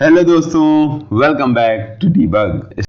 Hello दोस्तों, welcome back to debug.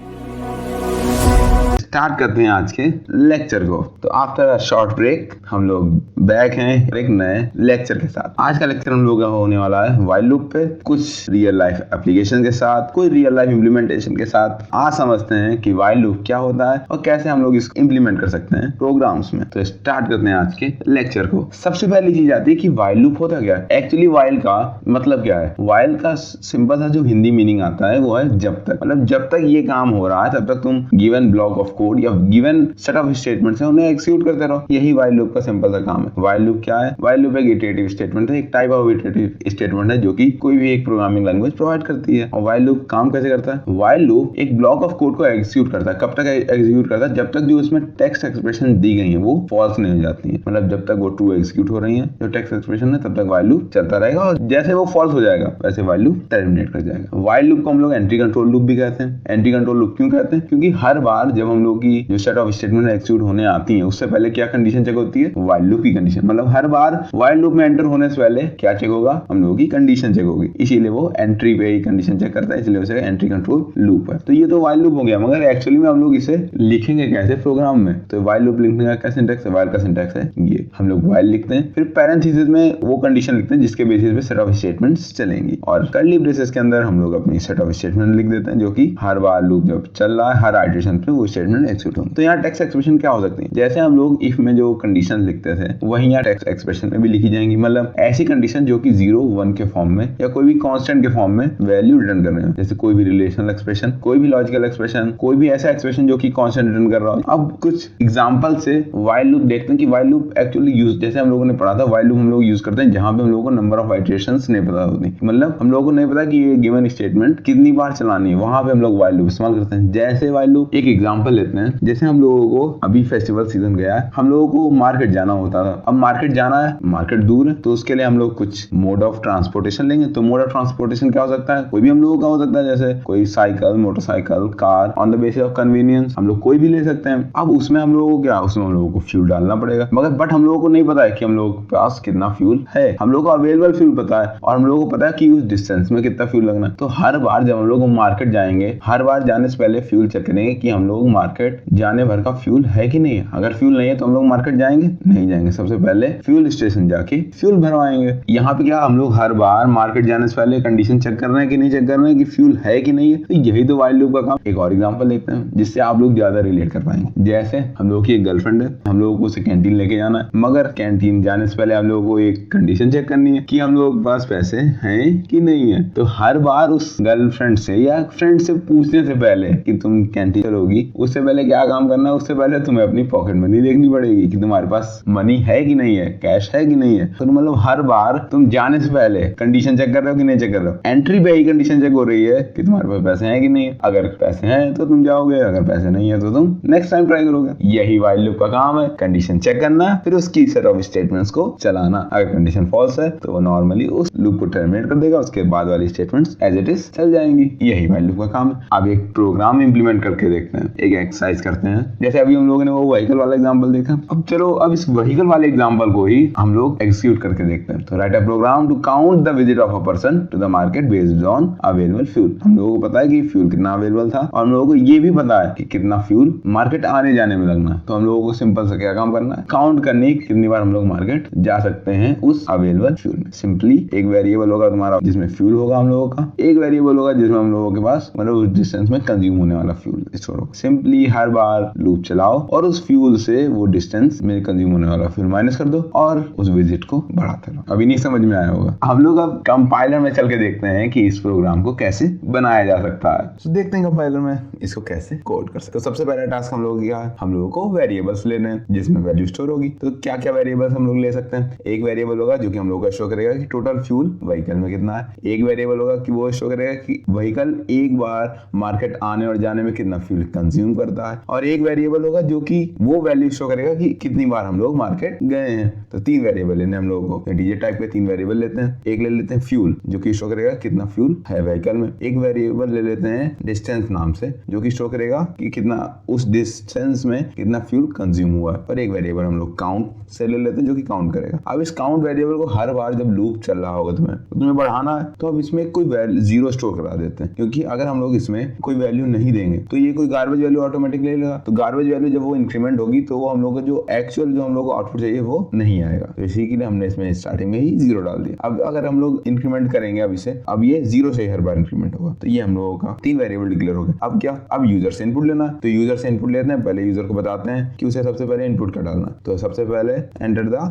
Start करते हैं आज के लेक्चर को। तो आफ्टर अ शॉर्ट ब्रेक हम लोग बैक हैं एक नए लेक्चर के साथ। आज का लेक्चर हम लोग का होने वाला है व्हाइल लूप पे, कुछ रियल लाइफ एप्लीकेशन के साथ, कोई रियल लाइफ इम्प्लीमेंटेशन के साथ। आज समझते हैं कि व्हाइल लूप क्या होता है और कैसे हम लोग इसको इम्प्लीमेंट कर सकते हैं प्रोग्राम्स में। तो स्टार्ट करते हैं आज के लेक्चर को। सबसे पहली चीज आती है कि व्हाइल लूप होता क्या है। एक्चुअली व्हाइल का मतलब क्या है? व्हाइल का सिंपल सा जो हिंदी मीनिंग आता है वो है जब तक। मतलब जब तक ये काम हो रहा है तब तक तुम गिवन ब्लॉक ऑफ कोड या गिवन सेट ऑफ स्टेटमेंट्स है उन्हें एक्सिक्यूट करते रहो। यही व्हाइल लूप का सिंपल सा काम है। व्हाइल लूप क्या है? व्हाइल लूप एक इटरेटिव स्टेटमेंट है, एक टाइप ऑफ इटरेटिव स्टेटमेंट है जो कि कोई भी एक प्रोग्रामिंग लैंग्वेज प्रोवाइड करती है। और व्हाइल लूप काम कैसे करता है? व्हाइल लूप एक ब्लॉक ऑफ कोड को एक्सिक्यूट करता है। कब तक एक्सिक्यूट करता है? जब तक जो उसमें टेक्स्ट एक्सप्रेशन दी गई है वो फॉल्स नहीं हो जाती है। मतलब जब तक वो ट्रू एक्सिक्यूट हो रही है जो टेक्स्ट एक्सप्रेशन है तब तक व्हाइल लूप चलता रहेगा, और जैसे वो फॉल्स हो जाएगा वैसे व्हाइल लूप टर्मिनेट कर जाएगा। व्हाइल लूप को हम लोग एंट्री कंट्रोल लूप भी कहते हैं। एंट्री कंट्रोल लूप क्यों कहते हैं? क्योंकि हर बार जब हम लोग की जो सेट ऑफ स्टेटमेंट एक्सिक्यूट होने आती है उससे पहले क्या कंडीशन चेक होती है? व्हाइल लूप की कंडीशन। मतलब हर बार व्हाइल लूप में एंटर होने से पहले क्या चेक होगा? हम लोगों की कंडीशन चेक होगी। इसीलिए वो एंट्री पे ही कंडीशन चेक करता है, इसलिए उसे एंट्री कंट्रोल लूप है। तो ये तो व्हाइल लूप हो गया, मगर एक्चुअली में हम लोग इसे लिखेंगे कैसे प्रोग्राम में? तो व्हाइल लूप लिखने का क्या सिंटैक्स है? व्हाइल का सिंटैक्स है ये। हम लोग व्हाइल लिखते हैं, फिर पैरेंथेसिस में वो कंडीशन लिखते हैं जिसके बेसिस पे सेट ऑफ स्टेटमेंट्स चलेंगी, और कर्ली ब्रेसेस के अंदर हम लोग अपनी सेट ऑफ स्टेटमेंट लिख देते हैं जो कि हर बार लूप जब चल रहा है हर आइटरेशन पे वो स्टेटमेंट एक्सिक्यूट होंगे। तो यहाँ टेक्स्ट एक्सप्रेशन क्या हो सकती है? जैसे हम लोग इफ में जो कंडीशन लिखते थे वही यहाँ टेक्स्ट एक्सप्रेशन में भी लिखी जाएंगी। मतलब ऐसी कंडीशन जो कि 0 1 के फॉर्म में या कोई भी कांस्टेंट के फॉर्म में वैल्यू रिटर्न कर रहे हो, जैसे कोई भी रिलेशनल एक्सप्रेशन, कोई भी लॉजिकल एक्सप्रेशन, कोई भी ऐसा एक्सप्रेशन जो कि कांस्टेंट रिटर्न कर रहा हो। अब कुछ एग्जांपल से व्हाइल लूप देखते हैं कि व्हाइल लूप एक्चुअली यूज, जैसे हम लोगों ने पढ़ा था व्हाइल लूप हम लोग यूज करते हैं जहां पे हम लोगों को नंबर ऑफ आइटरेशंस नहीं पता होती। मतलब हम लोगों को नहीं पता कि ये गिवन स्टेटमेंट कितनी बार चलानी है, वहां पे हम लोग व्हाइल लूप इस्तेमाल करते हैं। जैसे व्हाइल लूप एक एग्जांपल लेते हैं, जैसे हम लोगों को अभी फेस्टिवल सीजन गया है, हम लोगों को मार्केट जाना होता था। अब मार्केट जाना है, मार्केट दूर है, तो उसके लिए हम लोग कुछ मोड ऑफ ट्रांसपोर्टेशन लेंगे। तो मोड ऑफ ट्रांसपोर्टेशन क्या हो सकता है? कोई भी हम लोगों का हो सकता है, जैसे कोई cycle, motorcycle, car. On the basis of convenience हम लोग कोई भी ले सकते हैं। अब उसमें हम लोगों को क्या, उसमें हम लोगों को फ्यूल डालना पड़ेगा, मगर बट हम लोगों को नहीं पता है कि हम लोगों के पास कितना फ्यूल है। हम लोगों को अवेलेबल फ्यूल पता है और हम लोगों को पता है कि उस डिस्टेंस में कितना फ्यूल लगना है। तो हर बार जब हम लोग मार्केट जाएंगे, हर बार जाने से पहले फ्यूल चेक करेंगे कि हम लोग मार्केट जाने भर का फ्यूल है कि नहीं है। अगर फ्यूल नहीं है तो हम लोग मार्केट जाएंगे नहीं जाएंगे, सबसे पहले फ्यूल स्टेशन जाके फ्यूल भरवाएंगे। यहाँ पे क्या, हम लोग हर बार मार्केट जाने से पहले कंडीशन चेक कर रहे हैं कि नहीं चेक कर रहे हैं कि फ्यूल है कि नहीं है। तो यही तो व्हाइल लूप का काम। एक और एग्जांपल लेते हैं जिससे आप लोग ज्यादा रिलेट कर पाएंगे। जैसे हम लोग की एक गर्लफ्रेंड है, हम लोगों को उसे कैंटीन लेके जाना है, मगर कैंटीन जाने से पहले हम लोगों को एक कंडीशन चेक करनी है कि हम लोग के पास पैसे हैं कि नहीं है। तो हर बार उस गर्लफ्रेंड से या फ्रेंड से पूछने से पहले कि तुम कैंटीन चलोगी, उससे पहले क्या काम करना है? उससे पहले तुम्हें अपनी पॉकेट मनी देखनी पड़ेगी कि तुम्हारे पास मनी है कि नहीं है, कैश है कि नहीं है। तो मतलब हर बार तुम जाने से पहले कंडीशन चेक कर रहे हो कि नहीं चेक कर रहे हो। एंट्री पे ही कंडीशन चेक हो रही है कि तुम्हारे पास पैसे हैं कि नहीं है। अगर पैसे हैं तो तुम जाओगे, अगर पैसे नहीं है तो तुम नेक्स्ट टाइम ट्राई करोगे। यही व्हाइल लूप का काम है, कंडीशन चेक करना, फिर उसकी सेट ऑफ स्टेटमेंट्स को चलाना। अगर कंडीशन फॉल्स है तो वो नॉर्मली उस लूप को टर्मिनेट कर देगा, उसके बाद वाली स्टेटमेंट्स एज इट इज चल जाएंगी। यही व्हाइल लूप का काम है। अब एक प्रोग्राम इंप्लीमेंट करके देखते हैं, एक एक्सरसाइज करते हैं। जैसे अभी हम लोगों ने वो व्हीकल वाला एग्जांपल देखा, अब चलो अब इस व्हीकल वाले एग्जांपल को ही हम लोग एक्सिक्यूट करके देखते हैं। तो write a program to count the visit of a person to the market based on available fuel. हम लोगों को पता है कि फ्यूल कितना अवेलेबल था और हम लोगों को ये भी पता है कि कितना फ्यूल मार्केट आने जाने में लगना है। तो हम लोगों को सिंपल से क्या काम करना है? काउंट करनी कितनी बार हम लोग मार्केट जा सकते हैं उस अवेलेबल फ्यूल में। सिंपली एक वेरिएबल होगा तुम्हारा जिसमें फ्यूल होगा हम लोगों का, एक वेरिएबल होगा जिसमें हम लोगों के पास मतलब उस डिस्टेंस में कंज्यूम होने वाला फ्यूल छोड़ो। सिंपली हर बार लूप चलाओ और उस फ्यूल से वो डिस्टेंस में कंज्यूम होने वाला फ्यूल माइनस कर दो और उस विजिट को बढ़ाते रहो। अभी नहीं समझ में आया होगा। हम लोग अब कंपाइलर में चल के देखते हैं कि इस प्रोग्राम को कैसे बनाया जा सकता है। तो देखते हैं कंपाइलर में इसको कैसे कोड कर सकते हैं। तो सबसे पहला टास्क हम लोगों का क्या है? हम लोगों को वेरिएबल्स लेने हैं जिसमें वैल्यू स्टोर होगी। तो क्या क्या वेरिएबल्स हम लोग ले सकते हैं? एक वेरिएबल होगा जो कि हम लोग का शो करेगा कि टोटल फ्यूल व्हीकल में कितना है। एक वेरिएबल होगा कि वो शो करेगा कि व्हीकल एक बार मार्केट आने और जाने में कितना फ्यूल कंज्यूम करता करता है, और एक वेरिएबल होगा जो कि वो वैल्यू शो करेगा कि कितनी बार हम लोग मार्केट गए हैं। तो 3 वेरिएबल लेने हम लोगों को, डीजे टाइप के 3 वेरिएबल लेते हैं। एक ले लेते हैं फ्यूल, जो कि शो करेगा कितना फ्यूल है व्हीकल में। एक वेरिएबल ले लेते हैं डिस्टेंस नाम से, जो कि शो करेगा कि कितना उस डिस्टेंस में कितना फ्यूल कंज्यूम हुआ है। और एक वेरिएबल हम लोग काउंट से ले लेते हैं, जो कि काउंट करेगा। अब इस काउंट वेरिएबल को हर बार जब लूप चल रहा होगा तुम्हें बढ़ाना है, तो अब इसमें कोई जीरो स्टोर करा देते हैं, क्योंकि अगर हम लोग इसमें कोई वैल्यू नहीं देंगे तो ये कोई गार्बेज वैल्यू ऑटोमेटिक ले लेगा। तो गार्बेज वैल्यू जब वो इंक्रीमेंट होगी तो वो हम लोग को जो एक्चुअल जो हम लोग को आउटपुट चाहिए वो नहीं आएगा। तो इसी के लिए हमने इसमें स्टार्टिंग में ही 0 डाल दिया। अब अगर हम लोग इंक्रीमेंट करेंगे अब इसे, अब ये 0 से हर बार इंक्रीमेंट होगा। तो ये हम लोगों का 3 वेरिएबल डिक्लेयर हो गए। अब क्या, अब यूजर से इनपुट लेना। तो यूजर से इनपुट लेते हैं, पहले यूजर को बताते हैं कि उसे सबसे पहले इनपुट क्या डालना। तो सबसे पहले एंटर द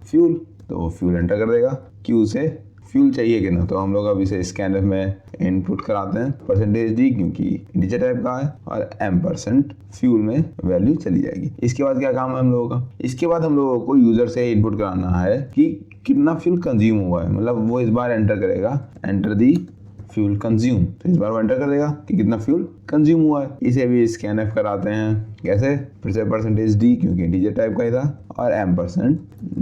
फ्यूल, तो वो फ्यूल एंटर कर देगा कि उसे फ्यूल चाहिए कि ना। तो हम लोग अब इसे स्कैनफ में इनपुट कराते हैं %d, क्योंकि इंटीजर टाइप का है, और m% फ्यूल में वैल्यू चली जाएगी। इसके बाद क्या काम है हम लोगों का, इसके बाद हम लोगों को यूजर से इनपुट कराना है कि कितना फ्यूल कंज्यूम हुआ है। मतलब वो इस बार एंटर करेगा एंटर दी फ्यूल कंज्यूम, तो इस बार वो एंटर कर देगा कि कितना फ्यूल कंज्यूम हुआ है। इसे भी स्कैनफ कराते हैं, कैसे, फिर से %d, क्योंकि इंटीजर टाइप का ही था, और m%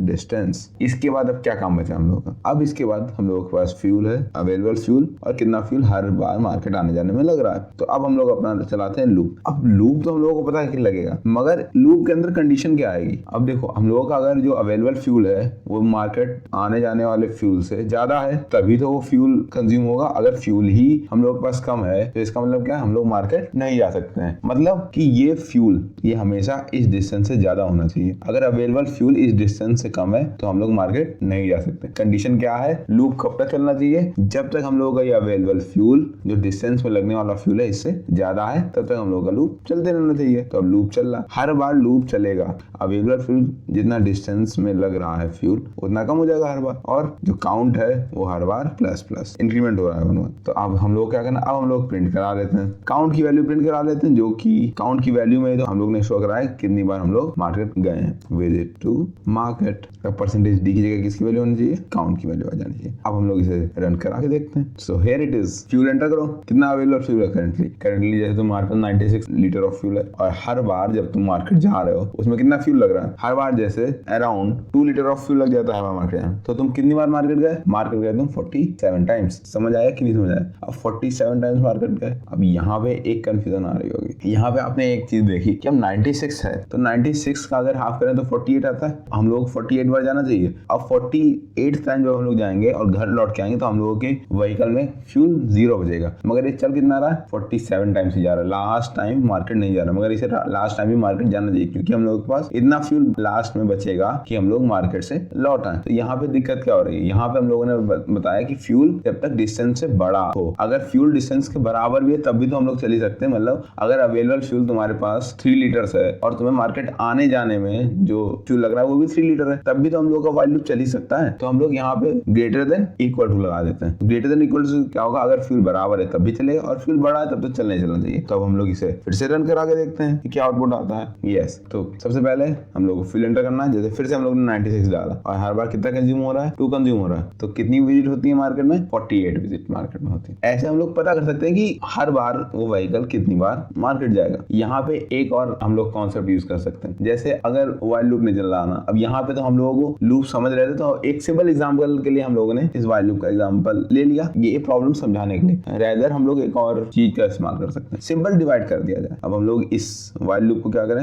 डिस्टेंस। इसके बाद अब क्या काम बचा हम लोगों का, अब इसके बाद हम लोगों के पास फ्यूल है, अवेलेबल फ्यूल, और कितना फ्यूल हर बार मार्केट आने जाने में लग रहा है। तो अब हम लोग अपना चलाते हैं लूप। अब लूप तो हम लोगों को पता है कि लगेगा, मगर लूप के अंदर कंडीशन क्या आएगी। अब देखो, हम लोगों का अगर जो अवेलेबल फ्यूल है वो मार्केट आने जाने वाले फ्यूल से ज्यादा है, तभी तो वो फ्यूल कंज्यूम होगा। अगर फ्यूल ही हम लोग के पास कम है तो इसका मतलब क्या है, हम लोग मार्केट नहीं जा सकते हैं। मतलब कि ये फ्यूल ये हमेशा इस डिस्टेंस से ज्यादा होना चाहिए। अगर अवेलेबल फ्यूल इस डिस्टेंस से कम है तो हम लोग मार्केट नहीं जा सकते। कंडीशन क्या है, लूप कब तक चलना चाहिए, जब तक हम लोगों का ये अवेलेबल फ्यूल जो डिस्टेंस में लगने वाला फ्यूल है इससे ज्यादा है, तब तक हम लोग का लूप चलते रहना चाहिए। तो अब लूप चल रहा, हर बार लूप चलेगा। अवेलेबल फ्यूल जितना डिस्टेंस में लग रहा है फ्यूल उतना कम हो जाएगा हर बार, और जो काउंट है वो हर बार प्लस इंक्रीमेंट हो रहा है। तो अब हम लोग क्या करना, अब हम लोग प्रिंट करा लेते हैं, काउंट की वैल्यू प्रिंट करा लेते हैं, जो कि काउंट की वैल्यू में तो हम लोग ने शो कराया कितनी बार हम लोग मार्केट गए हैं। विजिट टू मार्केट का %d की जगह किसकी वैल्यू होनी चाहिए, काउंट की वैल्यू आ जानी चाहिए। अब हम लोग इसे रन करा के देखते हैं। So here it is, fuel enter करो, कितना अवेलेबल फ्यूल है करंटली जैसे तुम्हारे पास 96 लीटर ऑफ फ्यूल है, और हर बार जब तुम मार्केट जा रहे हो उसमें कितना फ्यूल लग रहा है, हर बार जैसे अराउंड 2 लीटर ऑफ फ्यूल लग जाता है मार्केट जाना। तो तुम कितनी बार मार्केट गए तुम 47 टाइम्स। समझ आया कि नहीं समझ आया, अब 47 टाइम्स मार्केट गए। अब यहाँ पे एक कंफ्यूजन आ रही होगी, यहाँ पे आपने एक चीज देखी कि अब 96 है, तो 96 का अगर हाफ करें तो 48 आता है। हम लोग 48 बार जाना चाहिए। अब 48 टाइम जब हम लोग जाएंगे और घर लौट के आएंगे तो हम लोगों के व्हीकल में फ्यूल 0 बचेगा। मगर ये चल कितना रहा है, 47 टाइम से जा रहा है। लास्ट टाइम मार्केट नहीं जा रहा, मगर इसे लास्ट टाइम भी मार्केट जाना चाहिए, क्योंकि हम लोगों के पास इतना फ्यूल लास्ट में बचेगा कि हम लोग मार्केट से लौट आए। तो यहाँ पे दिक्कत क्या हो रही है, यहाँ पे हम लोगों ने बताया कि फ्यूल जब तक डिस्टेंस से बड़ा हो, अगर फ्यूल डिस्टेंस के बराबर भी है तब भी तो हम लोग चल ही सकते हैं। मतलब अगर अवेलेबल फ्यूल तुम्हारे पास 3 लीटर्स है और तुम्हें मार्केट आने जाने में जो फ्यूल लग रहा है वो भी 3 लीटर है, तब भी तो हम लोग का व्हाइल लूप चल ही सकता है। तो हम लोग यहाँ पे ग्रेटर देन इक्वल टू लगा देते हैं। ग्रेटर देन इक्वल टू क्या होगा, अगर फ्यूल बराबर है तब भी चलेगा, और फ्यूल बड़ा है तब तो चलना चाहिए। तो अब हम लोग इसे फिर से रन करा के देखते हैं कि क्या आउटपुट आता है। यस, तो सबसे पहले हम लोग को फ्यूल एंटर करना है। जैसे फिर से हम लोग ने 96 डाला, और हर बार कितना कंज्यूम हो रहा है, 2 कंज्यूम हो रहा है। तो कितनी विजिट होती है मार्केट में, 48 विजिट मार्केट में होती है। ऐसे हम लोग पता कर सकते हैं कि हर बार वो व्हीकल कितनी बार मार्केट जाएगा। यहाँ पे एक और हम लोग कॉन्सेप्ट यूज कर सकते हैं, जैसे अगर व्हाइल लूप नहीं चल रहा ना, अब यहाँ पे तो हम लोगों को लूप समझ रहे थे, तो एक सिंपल एग्जांपल के लिए हम लोगों ने इस व्हाइल लूप का एग्जांपल ले लिया, ये प्रॉब्लम समझाने के लिए। रेदर हम लोग एक और चीज का इस्तेमाल कर सकते हैं, सिंपल डिवाइड कर दिया जाए। अब हम लोग इस व्हाइल लूप को क्या करें,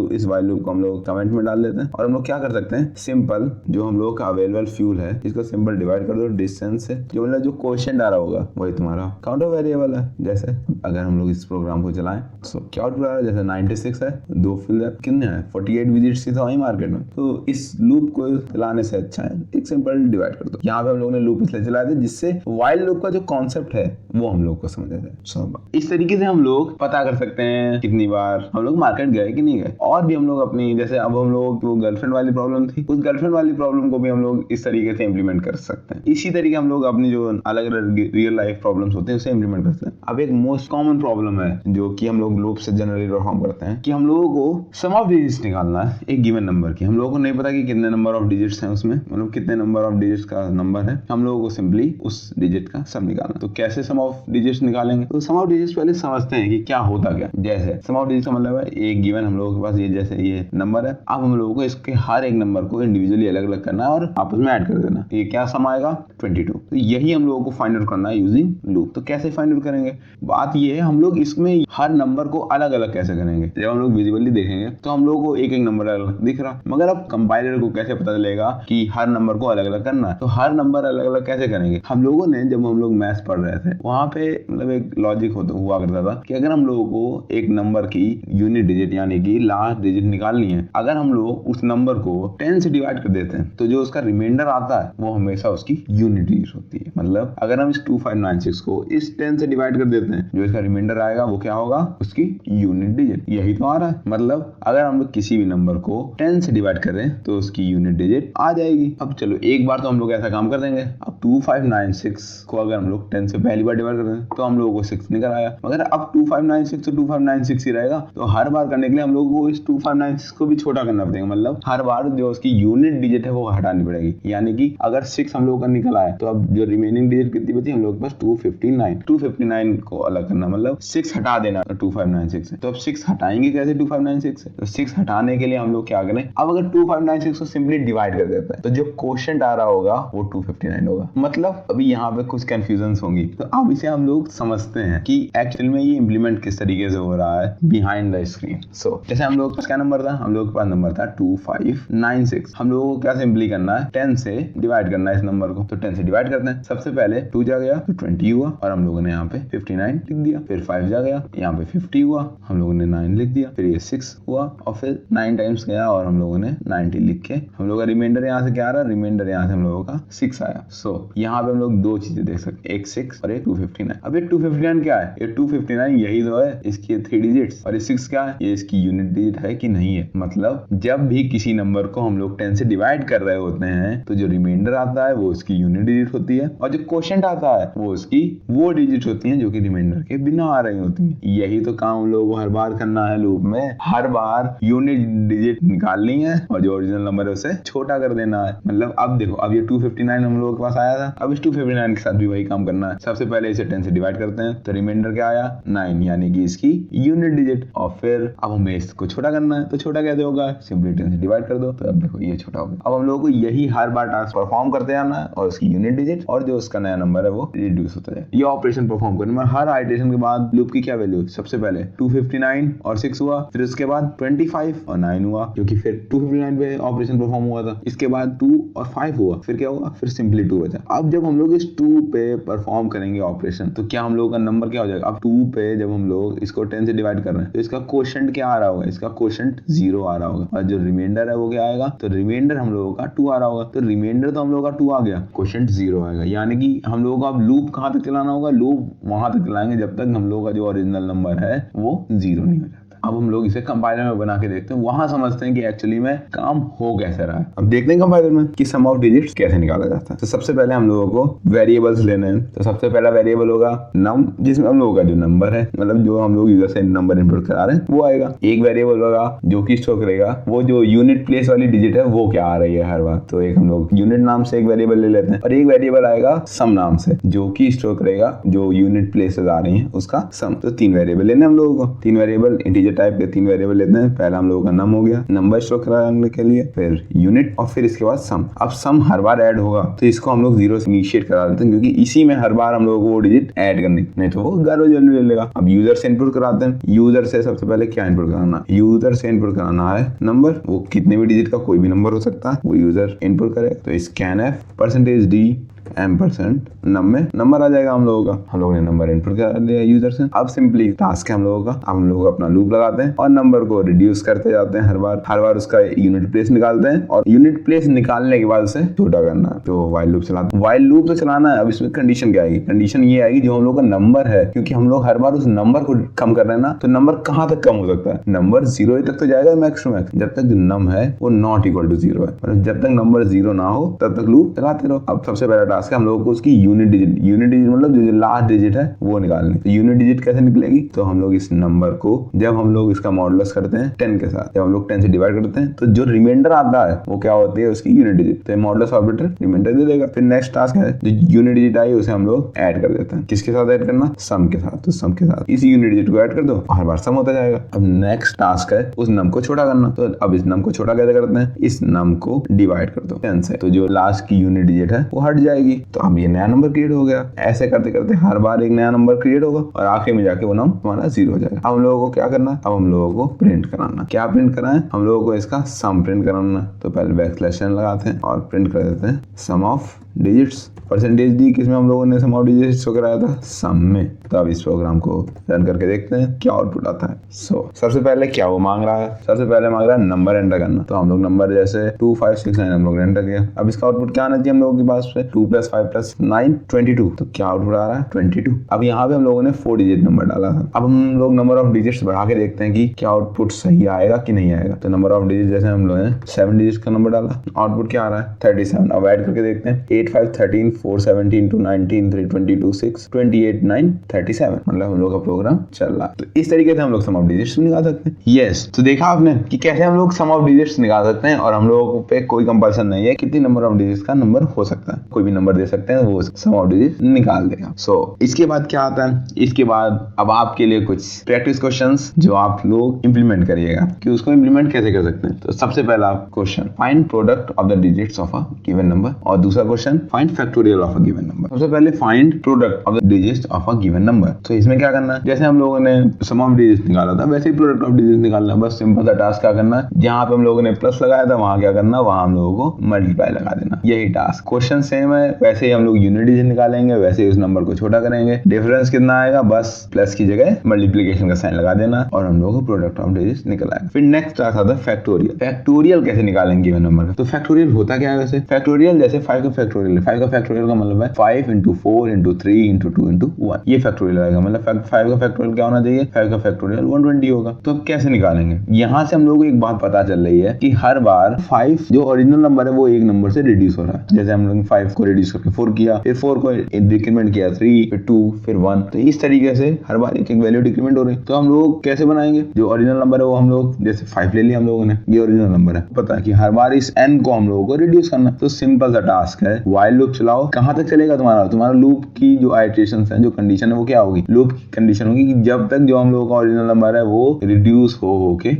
इस व्हाइल लूप को हम लोग कमेंट में डाल देते हैं, और हम लोग क्या कर सकते हैं, सिंपल जो हम लोग का अवेलेबल फ्यूल है इसको सिंपल डिवाइड कर दो डिस्टेंस से, जो मतलब जो क्वेश्चन आ रहा होगा वही तुम्हारा काउंटर वेरिएबल है। जैसे अगर हम लोग इस प्रोग्राम को चलाएं तो क्या आउटपुट आ रहा है, जैसे 96 है, 2 फ्यूल है, कितने है 48 विजिट्स ही तो आई मार्केट में। तो इस लूप को चलाने से अच्छा है एक सिंपल डिवाइड कर दो। यहाँ पे हम लोग ने लूप इसलिए चलाया था जिससे व्हाइल लूप का जो कॉन्सेप्ट है वो हम लोग को समझ आ जाए। इस तरीके से हम लोग पता कर सकते हैं कितनी बार हम लोग मार्केट गए कि नहीं गए। और भी हम लोग अपनी, जैसे अब हम लोग वो गर्लफ्रेंड वाली प्रॉब्लम थी, उस गर्लफ्रेंड वाली प्रॉब्लम को भी हम लोग इस तरीके से इंप्लीमेंट कर सकते हैं। इसी तरीके हम लोग अपनी जो अलग अलग रियल लाइफ प्रॉब्लम्स होते हैं उसे इंप्लीमेंट करते हैं। अब एक मोस्ट कॉमन प्रॉब्लम है जो कि हम लोग लूप से जनरली परफॉर्म करते हैं कि हम लोगों को सम ऑफ डिजिट्स निकालना है एक गिवन नंबर की, हम लोगों को नहीं पता कि कितने नंबर ऑफ डिजिट्स हैं उसमें, मतलब कितने नंबर ऑफ डिजिट्स का नंबर है, हम लोगों को सिंपली उस डिजिट का सम निकालना। तो कैसे सम ऑफ डिजिट्स निकालेंगे? तो सम ऑफ डिजिट्स पहले समझते हैं कि क्या होता क्या। जैसे सम ऑफ डिजिट्स का मतलब है एक गिवन हम लोगों के पास ये जैसे ये नंबर है, अब हम लोगों को इसके हर एक नंबर को इंडिविजुअली अलग अलग करना है और आपस में ऐड कर देना। ये क्या सम आएगा? 22। तो यही हम लोगों को फाइंड आउट करना है यूजिंग लूप। तो कैसे फाइंड आउट करेंगे? बात ये है हम लोग इसमें हर नंबर को अलग अलग कैसे करेंगे। जब हम लोग विजुअली देखेंगे तो हम लोग को एक एक नंबर अलग दिख रहा, मगर अब कंपाइलर को कैसे पता चलेगा कि हर नंबर को अलग अलग करना है? तो हर नंबर अलग अलग कैसे करेंगे? हम लोगों ने जब हम लोग मैथ्स पढ़ रहे थे वहां पे मतलब एक लॉजिक हुआ करता था कि अगर हम लोगों को एक नंबर की यूनिट डिजिट यानी कि लास्ट डिजिट निकालनी है, अगर हम लोग उस नंबर को 10 से डिवाइड कर देते हैं तो जो उसका रिमाइंडर आता है वो हमेशा उसकी यूनिट डिजिट होती है। मतलब अगर हम इस 2596 को इस 10 से डिवाइड कर देते हैं, जो इसका रिमाइंडर आएगा वो क्या होगा? उसकी यूनिट डिजिट। यही तो आ रहा है। मतलब अगर हम लोग किसी भी नंबर को 10 से डिवाइड करें तो उसकी यूनिट डिजिट आ जाएगी। अब चलो एक बार तो हम लोग ऐसा काम कर देंगे। अब 2596 को अगर हम लोग 10 से पहली बार डिवाइड कर दें तो हम लोगों को 6 निकल आया, मगर अब 2596 तो 2596 ही रहेगा। तो हर बार करने के लिए हम लोगों को इस 2596 को भी छोटा करना पड़ेगा। मतलब हर बार जो उसकी यूनिट डिजिट है वो हटानी पड़ेगी। यानी कि अगर 6 हम लोगों का निकल आया तो अब जो रिमेनिंग डिजिट कितनी बची हम लोग के पास? 259 को अलग करना, मतलब 6 हटा देना 2596 से। तो अब 6 हटाएंगे कैसे 2596 से? तो 6 हटाने के लिए हम लोग क्या करें? अब अगर 2596 को सिंपली डिवाइड कर देते हैं तो जो क्वोशिएंट आ रहा होगा वो 259 होगा। मतलब अभी यहाँ पे कुछ कंफ्यूजन होंगी, तो अब इसे हम लोग समझते हैं कि एक्चुअल में ये इंप्लीमेंट किस तरीके से हो रहा है बिहाइंड द स्क्रीन। सो जैसे हम लोग के पास क्या नंबर था? हम लोग के पास नंबर था 2596। हम लोगों को क्या सिंपली करना है? 10 से डिवाइड करना है इस नंबर को। तो 10 से डिवाइड करते हैं। सबसे पहले 2 जा गया तो 20 हुआ और हम लोगों ने यहाँ पे 59 लिख दिया। फिर 5 जा गया, यहाँ पे 50 हुआ, हम लोगों ने 9 लिख दिया। फिर ये 6 हुआ और फिर 9 टाइम्स गया और हम लोगों ने 90 लिख के हम लोग का रिमाइंडर यहाँ से क्या आ रहा है? रिमाइंडर यहाँ से हम लोगों का 6 आया। सो यहाँ पे हम लोग दो चीजें देख सकते हैं, एक 6 और एक 259। अब ये 259 क्या है? ये 259 यही तो है, इसकी 3 डिजिट्स। और ये 6 क्या है? ये इसकी यूनिट डिजिट है कि नहीं है। मतलब जब भी किसी नंबर को हम लोग 10 से डिवाइड कर रहे होते हैं तो जो रिमाइंडर आता है वो उसकी यूनिट डिजिट होती है और जो क्वोशिएंट आता है वो उसकी वो डिजिट होती हैं जो कि रिमाइंडर के बिना आ रही होती हैं। यही तो काम हम लोगों को हर बार करना है लूप में। हर बार यूनिट डिजिट निकालनी है और जो ओरिजिनल नंबर है उसे छोटा कर देना है। मतलब अब देखो, अब ये 259 हम लोगों के पास आया था, अब इस 259 के साथ भी वही काम करना है। सबसे पहले इसे 10 से डिवाइड करते हैं तो रिमाइंडर क्या आया? 9, यानी कि इसकी यूनिट डिजिट। और फिर अब हमें इसको छोटा करना है, तो छोटा कैसे होगा? सिंपली 10 से डिवाइड कर दो। तो अब देखो ये छोटा हो गया। अब हम लोगों को यही हर बार टास्क परफॉर्म करते जाना है और उसकी यूनिट डिजिट और जो उसका नया नंबर है वो रिड्यूस होता है। ये ऑपरेशन परफॉर्म करने में हर आइटरेशन के बाद लूप की क्या वैल्यू? सबसे पहले 259 और 6 हुआ, फिर उसके बाद 25 और 9 हुआ क्योंकि फिर 259 पे ऑपरेशन परफॉर्म हुआ था। इसके बाद 2 और 5 हुआ, फिर क्या हुआ? फिर सिंपली 2 बचा। अब जब हम लोग इस 2 पे परफॉर्म करेंगे ऑपरेशन तो क्या हम लोगों का नंबर क्या हो जाएगा? अब 2 पे जब हम लोग इसको 10 से डिवाइड कर रहे हैं तो इसका क्वोशिएंट क्या आ रहा होगा? इसका क्वोशिएंट 0 आ रहा होगा और जो रिमाइंडर है वो क्या आएगा? तो रिमाइंडर हम लोगों का 2 आ रहा होगा। तो रिमाइंडर तो हम लोगों का 2 आ गया, क्वोशिएंट 0 आएगा। यानी कि हम लोगों को अब लूप कहां तक चलाना होगा? लूप वहां तक चलाएंगे जब तक हम लोगों का जो ओरिजिनल नंबर है वो 0 नहीं हो जाता। अब हम लोग इसे कंपाइलर में बना के देखते हैं, वहां समझते हैं कि एक्चुअली में काम हो कैसे रहा है। अब देखते हैं कंपाइलर में कि सम ऑफ डिजिट्स कैसे निकाला जाता है। तो सबसे पहले हम लोगों को वेरिएबल्स लेने हैं। तो सबसे पहला वेरिएबल होगा नम, जिसमें हम लोगों का जो नंबर है, मतलब जो हम लोग यूजर से नंबर इनपुट करा रहे हैं वो आएगा। एक वेरिएबल होगा जो कि स्टोर करेगा वो जो यूनिट प्लेस वाली डिजिट है वो क्या आ रही है हर बार। तो एक हम लोग यूनिट नाम से एक वेरिएबल ले लेते हैं और एक वेरिएबल आएगा सम नाम से जो कि स्टोर करेगा जो यूनिट प्लेसेस आ रही है उसका सम। तो 3 वेरिएबल लेने हम लोगों को, 3 वेरिएबल इंटीजर टाइप के 3 वेरिएबल लेते हैं। पहला हम लोगों का नम हो गया, नंबर स्टोर कराने के लिए, फिर यूनिट और फिर इसके बाद सम। अब सम हर बार ऐड होगा तो इसको हम लोग 0 से इनिशिएट करा देते हैं क्योंकि इसी में हर बार हम लोगों को वो डिजिट ऐड करनी, नहीं तो वो गारबेज वैल्यू ले लेगा। अब यूजर से इनपुट कराते हैं। यूजर से सबसे पहले क्या इनपुट कराना? यूजर से इनपुट कराना है नंबर, वो कितने भी डिजिट का कोई भी नंबर हो सकता है, वो यूजर इनपुट करे। तो स्कैनफ %d %, नम में नंबर आ जाएगा हम लोगों का। हम लोगों ने नंबर इनपुट कर लिया यूजर से। अब सिंपली टास्क है हम लोगों का, अब हम लोग अपना लूप लगाते हैं और नंबर को रिड्यूस करते जाते हैं। हर बार उसका यूनिट प्लेस निकालते हैं और यूनिट प्लेस निकालने के बाद उसे छोटा करना है। तो वाइल लूप चलाते हैं। वाइल लूप तो चलाना है। अब इसमें कंडीशन क्या आएगी? कंडीशन ये आएगी जो हम लोग का नंबर है, क्योंकि हम लोग हर बार उस नंबर को कम कर रहे हैं ना, तो नंबर कहां तक कम हो सकता है? नंबर 0 तक तो जाएगा मैक्स टू मैक्स, जब तक जो नम है वो नॉट इक्वल टू 0 है। मतलब जब तक नंबर 0 ना हो तब तक लूप चलाते रहो। अब सबसे पहला टास्क है हम लोगों को उसकी यूनिट डिजिट मतलब जो लास्ट डिजिट है वो निकालनी। तो यूनिट डिजिट कैसे निकलेगी, तो हम लोग इस नंबर को जब हम लोग इसका मॉडुलस करते हैं 10 के साथ, जब हम लोग 10 से डिवाइड करते हैं तो जो रिमाइंडर आता है वो क्या होती है उसकी यूनिट डिजिट। तो मॉडुलस ऑपरेटर रिमाइंडर दे देगा। फिर नेक्स्ट टास्क है जो यूनिट डिजिट आई उसे हम लोग ऐड कर देते हैं। किसके साथ ऐड करना, सम के साथ। तो सम के साथ इस यूनिट डिजिट को ऐड कर दो, हर बार सम होता जाएगा। अब नेक्स्ट टास्क है उस नम को छोटा करना। तो अब इस नम को छोटा कैसे करते हैं, इस नम को डिवाइड कर दो 10 से, तो जो लास्ट की यूनिट डिजिट है वो हट जाएगी। तो अब ये नया नंबर क्रिएट हो गया। ऐसे करते करते हर बार एक नया नंबर क्रिएट होगा और आखिर में जाके वो नम हमारा 0 हो जाएगा। अब हम लोगों को क्या करना है, अब हम लोगों को प्रिंट कराना। क्या प्रिंट कराएं, हम लोगों को इसका सम प्रिंट कराना। तो पहले बैकस्लैश n लगाते हैं और प्रिंट कर देते हैं सम ऑफ डिजिट्स। परसेंटेज डी किसमें हम लोगों ने सम ऑफ डिजिट्स शो कराया था, सम में। तो अब इस प्रोग्राम को रन करके देखते हैं क्या आउटपुट आता है। सबसे पहले क्या वो मांग रहा है, सबसे पहले मांग रहा है नंबर एंटर करना। तो हम लोग नंबर जैसे 2 5 6 9 हम लोग एंटर किया। अब इसका आउटपुट क्या आना चाहिए हम लोगों के पास पे, 2 + 5 + 9 22। तो क्या आउटपुट आ रहा है 22। अब यहाँ पे हम लोगों ने 4 डिजिट नंबर डाला था। अब हम लोग नंबर ऑफ डिजिट्स बढ़ा के देखते हैं कि क्या आउटपुट सही आएगा कि नहीं आएगा। तो नंबर ऑफ डिजिट जैसे हम लोग ने 7 डिजिट का नंबर डाला, आउटपुट क्या आ रहा है 37। अब ऐड करके देखते हैं 8 5 13 4 17 2 19 3 22 6 28 9 37, मतलब हम लोग का प्रोग्राम चल रहा है। तो इस तरीके से हम लोग सम ऑफ डिजिट्स निकाल सकते हैं। यस, तो देखा आपने कि कैसे हम लोग सम ऑफ डिजिट्स निकाल सकते हैं और हम लोगों पे कोई कंपल्सन नहीं है कितनी नंबर ऑफ डिजिट्स का नंबर हो सकता है। कोई भी नंबर दे सकते हैं, वो सम ऑफ डिजिट निकाल देगा। इसके बाद क्या आता है, इसके बाद अब आपके लिए कुछ प्रैक्टिस क्वेश्चंस जो आप लोग इंप्लीमेंट करिएगा कि उसको इंप्लीमेंट कैसे कर सकते हैं। तो सबसे पहला question, find product of the digits of a given number, और दूसरा question, find factorial of a given number. सबसे पहले find product of the digits of a given number. तो इसमें क्या करना है, जैसे हम लोगों ने सम ऑफ डिजिट्स निकाला था वैसे ही प्रोडक्ट ऑफ डिजिट्स निकालना है। बस सिंपल सा टास्क क्या करना है, जहां पे हम लोगों ने प्लस लगाया था वहां क्या करना, वहां हम लोगों को मल्टीप्लाई लगा देना। यही टास्क, क्वेश्चन सेम है, वैसे ही हम लोग यूनिट डिजिट निकालेंगे, वैसे ही उस नंबर को छोटा करेंगे। डिफरेंस कितना आएगा, बस प्लस की जगह मल्टीप्लिकेशन का साइन लगा देना और हम लोग को प्रोडक्ट ऑफ डिजिट्स निकल आएगा। फिर नेक्स्ट टास्क आता है फैक्टोरियल। फैक्टोरियल कैसे निकालेंगे गिवन नंबर का। तो फैक्टोरियल होता क्या है वैसे, फैक्टोरियल जैसे 5 का फैक्टोरियल है। 5 का फैक्टोरियल का मतलब है 5 × 4 × 3 × 2 × 1, ये फैक्टोरियल आएगा। मतलब 5 का फैक्टोरियल क्या होना चाहिए, 5 का फैक्टोरियल 120 होगा। तो अब कैसे निकालेंगे, यहाँ से हम लोगों को एक बात पता चल रही है कि हर बार 5 जो ओरिजिनल नंबर है वो एक नंबर से रिड्यूस हो रहा है। जैसे हम लोग 5 को रिड्यूस करके 4 किया, फिर 4 को डिक्रीमेंट किया 3, फिर 2, फिर 1। तो इस तरीके से हर बार एक एक वैल्यू डिक्रीमेंट हो रही है। तो हम लोग कैसे बनाएंगे, जो ओरिजिनल नंबर है वो हम लोग जैसे 5 ले लिया हम लोगों ने, ये ओरिजिनल नंबर है, पता है कि हर बार इस n को हम लोगों को रिड्यूस करना। तो सिंपल सा टास्क है, व्हाइल लूप चलाओ। कहां तक चलेगा तुम्हारा लूप की जो आइटरेशंस है, जो कंडीशन है वो क्या होगी, लूप की कंडीशन होगी कि जब तक जो हम लोगों का ओरिजिनल नंबर है वो रिड्यूस हो के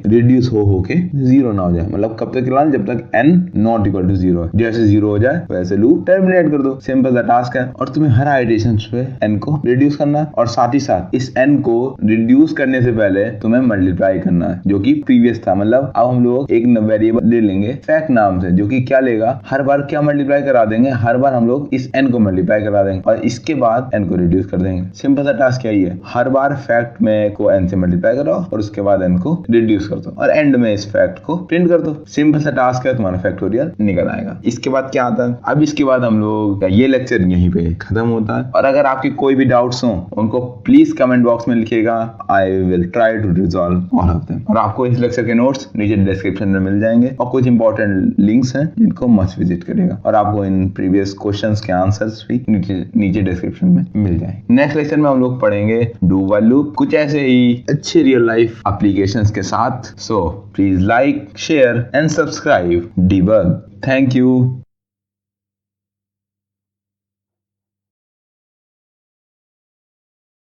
0 ना हो जाए। मतलब कब तक चलाना, जब तक n नॉट इक्वल टू 0 है। जैसे 0 हो जाए वैसे लूप टर्मिनेट कर दो। सिंपल सा टास्क है। और तुम्हें हर आइटरेशन पे n को रिड्यूस करना है और साथ ही साथ इस n को रिड्यूस करने से पहले तुम्हें मल्टीप्लाई करना है, जो कि प्रीवियस था। मतलब अब हम लोग एक वेरिएबल ले लेंगे फैक्ट नाम से, जो कि क्या लेगा, हर बार क्या मल्टीप्लाई करा देंगे, हर बार हम लोग इस n को मल्टीप्लाई करा देंगे और इसके बाद n को रिड्यूस कर देंगे। सिंपल सा टास्क यही है, हर बार फैक्ट में को n से मल्टीप्लाई करो और उसके बाद n को रिड्यूस कर दो और एंड में इस फैक्ट को प्रिंट कर दो। सिंपल सा टास्क है, तुम्हारा फैक्टोरियल निकल आएगा। इसके बाद क्या आता है, अब इसके बाद हम लोग ये लेक्चर यहीं पे खत्म होता है। और अगर आपकी कोई भी डाउट्स हो उनको प्लीज कमेंट बॉक्स में लिखिएगा, I will try to resolve all of them. और आपको इस लेक्चर के नोट्स नीचे डिस्क्रिप्शन में मिल जाएंगे और कुछ इंपॉर्टेंट लिंक्स हैं जिनको मस्ट विजिट करिएगा। और आपको इन प्रीवियस क्वेश्चंस के आंसर्स भी नीचे डिस्क्रिप्शन में मिल जाएंगे। नेक्स्ट लेक्चर में हम लोग पढ़ेंगे डू व्हाइल लूप, कुछ ऐसे ही अच्छे रियल लाइफ एप्लीकेशंस के साथ। So please like, share and subscribe Debug. Thank you.